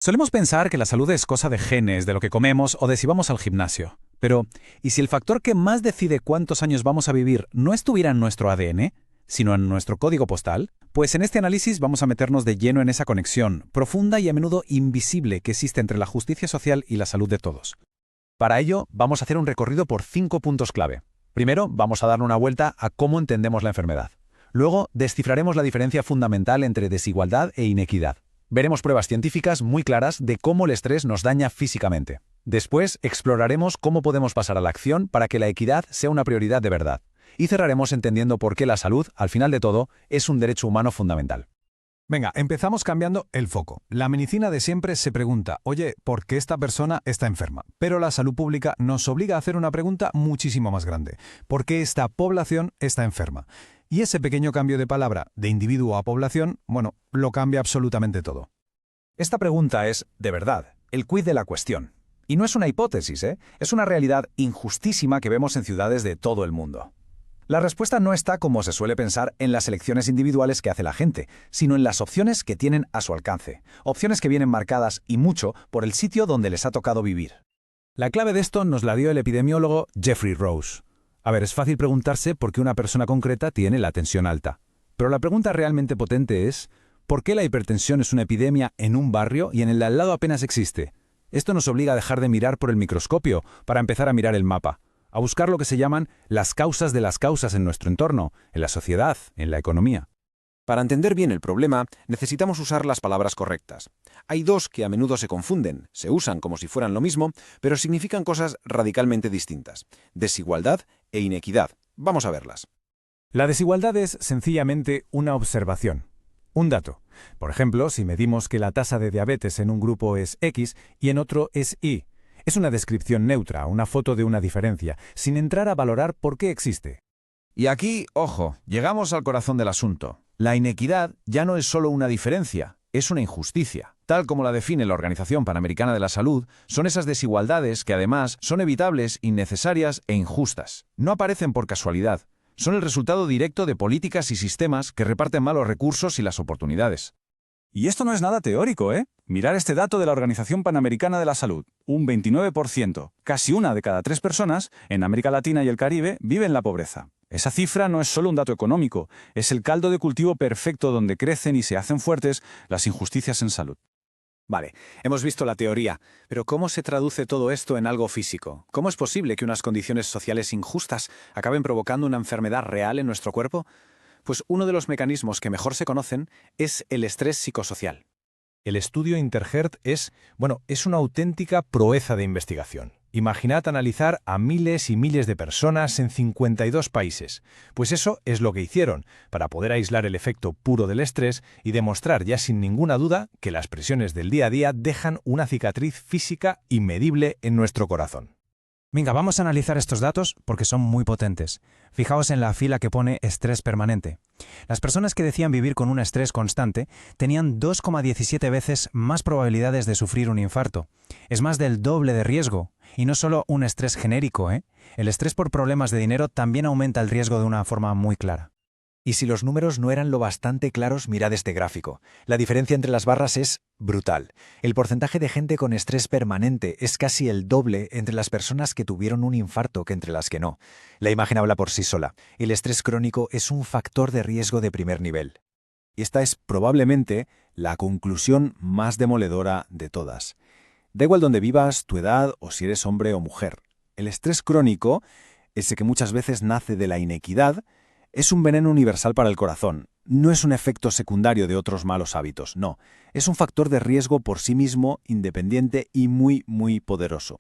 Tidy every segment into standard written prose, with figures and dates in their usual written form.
Solemos pensar que la salud es cosa de genes, de lo que comemos o de si vamos al gimnasio. Pero, ¿y si el factor que más decide cuántos años vamos a vivir no estuviera en nuestro ADN, sino en nuestro código postal? Pues en este análisis vamos a meternos de lleno en esa conexión, profunda y a menudo invisible, que existe entre la justicia social y la salud de todos. Para ello, vamos a hacer un recorrido por 5 puntos clave. Primero, vamos a dar una vuelta a cómo entendemos la enfermedad. Luego, descifraremos la diferencia fundamental entre desigualdad e inequidad. Veremos pruebas científicas muy claras de cómo el estrés nos daña físicamente. Después, exploraremos cómo podemos pasar a la acción para que la equidad sea una prioridad de verdad. Y cerraremos entendiendo por qué la salud, al final de todo, es un derecho humano fundamental. Venga, empezamos cambiando el foco. La medicina de siempre se pregunta, oye, ¿por qué esta persona está enferma? Pero la salud pública nos obliga a hacer una pregunta muchísimo más grande. ¿Por qué esta población está enferma? Y ese pequeño cambio de palabra de individuo a población, lo cambia absolutamente todo. Esta pregunta es, de verdad, el quid de la cuestión. Y no es una hipótesis, es una realidad injustísima que vemos en ciudades de todo el mundo. La respuesta no está, como se suele pensar, en las elecciones individuales que hace la gente, sino en las opciones que tienen a su alcance. Opciones que vienen marcadas, y mucho, por el sitio donde les ha tocado vivir. La clave de esto nos la dio el epidemiólogo Jeffrey Rose. A ver, es fácil preguntarse por qué una persona concreta tiene la tensión alta. Pero la pregunta realmente potente es, ¿por qué la hipertensión es una epidemia en un barrio y en el de al lado apenas existe? Esto nos obliga a dejar de mirar por el microscopio para empezar a mirar el mapa, a buscar lo que se llaman las causas de las causas en nuestro entorno, en la sociedad, en la economía. Para entender bien el problema, necesitamos usar las palabras correctas. Hay dos que a menudo se confunden, se usan como si fueran lo mismo, pero significan cosas radicalmente distintas: desigualdad e inequidad. Vamos a verlas. La desigualdad es sencillamente una observación, un dato. Por ejemplo, si medimos que la tasa de diabetes en un grupo es X y en otro es Y. Es una descripción neutra, una foto de una diferencia, sin entrar a valorar por qué existe. Y aquí, ojo, llegamos al corazón del asunto. La inequidad ya no es solo una diferencia, es una injusticia. Tal como la define la Organización Panamericana de la Salud, son esas desigualdades que además son evitables, innecesarias e injustas. No aparecen por casualidad, son el resultado directo de políticas y sistemas que reparten mal los recursos y las oportunidades. Y esto no es nada teórico, ¿eh? Mirar este dato de la Organización Panamericana de la Salud. Un 29%, casi una de cada 3 personas, en América Latina y el Caribe, vive en la pobreza. Esa cifra no es solo un dato económico, es el caldo de cultivo perfecto donde crecen y se hacen fuertes las injusticias en salud. Vale, hemos visto la teoría, pero ¿cómo se traduce todo esto en algo físico? ¿Cómo es posible que unas condiciones sociales injustas acaben provocando una enfermedad real en nuestro cuerpo? Pues uno de los mecanismos que mejor se conocen es el estrés psicosocial. El estudio Interheart es una auténtica proeza de investigación. Imaginad analizar a miles y miles de personas en 52 países. Pues eso es lo que hicieron, para poder aislar el efecto puro del estrés y demostrar ya sin ninguna duda que las presiones del día a día dejan una cicatriz física inmedible en nuestro corazón. Venga, vamos a analizar estos datos porque son muy potentes. Fijaos en la fila que pone estrés permanente. Las personas que decían vivir con un estrés constante tenían 2,17 veces más probabilidades de sufrir un infarto. Es más del doble de riesgo. Y no solo un estrés genérico, ¿eh? El estrés por problemas de dinero también aumenta el riesgo de una forma muy clara. Y si los números no eran lo bastante claros, mirad este gráfico. La diferencia entre las barras es brutal. El porcentaje de gente con estrés permanente es casi el doble entre las personas que tuvieron un infarto que entre las que no. La imagen habla por sí sola. El estrés crónico es un factor de riesgo de primer nivel. Y esta es probablemente la conclusión más demoledora de todas. Da igual dónde vivas, tu edad o si eres hombre o mujer. El estrés crónico, ese que muchas veces nace de la inequidad, es un veneno universal para el corazón. No es un efecto secundario de otros malos hábitos, no. Es un factor de riesgo por sí mismo, independiente y muy, muy poderoso.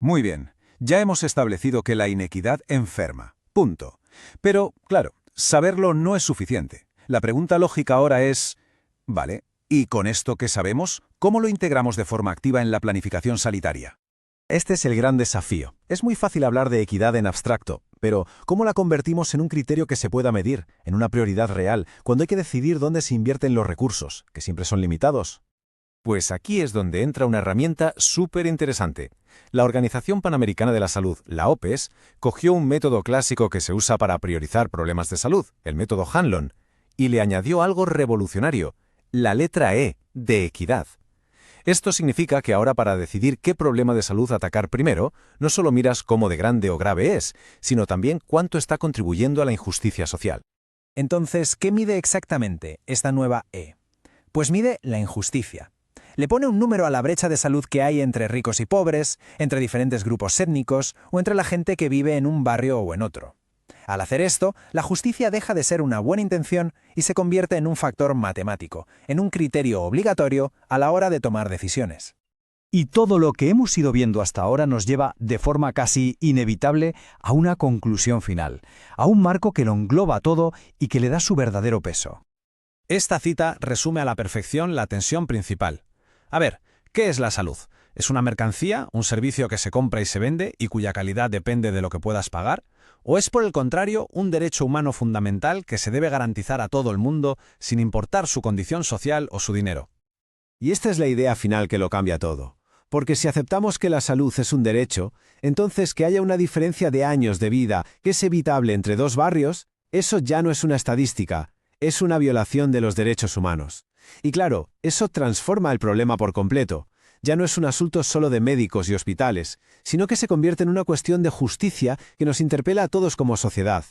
Muy bien, ya hemos establecido que la inequidad enferma. Punto. Pero, claro, saberlo no es suficiente. La pregunta lógica ahora es, vale, ¿y con esto que sabemos, cómo lo integramos de forma activa en la planificación sanitaria? Este es el gran desafío. Es muy fácil hablar de equidad en abstracto, pero ¿cómo la convertimos en un criterio que se pueda medir, en una prioridad real, cuando hay que decidir dónde se invierten los recursos, que siempre son limitados? Pues aquí es donde entra una herramienta súper interesante. La Organización Panamericana de la Salud, la OPS, cogió un método clásico que se usa para priorizar problemas de salud, el método Hanlon, y le añadió algo revolucionario, la letra E, de equidad. Esto significa que ahora para decidir qué problema de salud atacar primero, no solo miras cómo de grande o grave es, sino también cuánto está contribuyendo a la injusticia social. Entonces, ¿qué mide exactamente esta nueva E? Pues mide la injusticia. Le pone un número a la brecha de salud que hay entre ricos y pobres, entre diferentes grupos étnicos o entre la gente que vive en un barrio o en otro. Al hacer esto, la justicia deja de ser una buena intención y se convierte en un factor matemático, en un criterio obligatorio a la hora de tomar decisiones. Y todo lo que hemos ido viendo hasta ahora nos lleva, de forma casi inevitable, a una conclusión final, a un marco que lo engloba todo y que le da su verdadero peso. Esta cita resume a la perfección la tensión principal. A ver, ¿qué es la salud? ¿Es una mercancía, un servicio que se compra y se vende y cuya calidad depende de lo que puedas pagar? ¿O es, por el contrario, un derecho humano fundamental que se debe garantizar a todo el mundo sin importar su condición social o su dinero? Y esta es la idea final que lo cambia todo. Porque si aceptamos que la salud es un derecho, entonces que haya una diferencia de años de vida que es evitable entre dos barrios, eso ya no es una estadística, es una violación de los derechos humanos. Y claro, eso transforma el problema por completo. Ya no es un asunto solo de médicos y hospitales, sino que se convierte en una cuestión de justicia que nos interpela a todos como sociedad.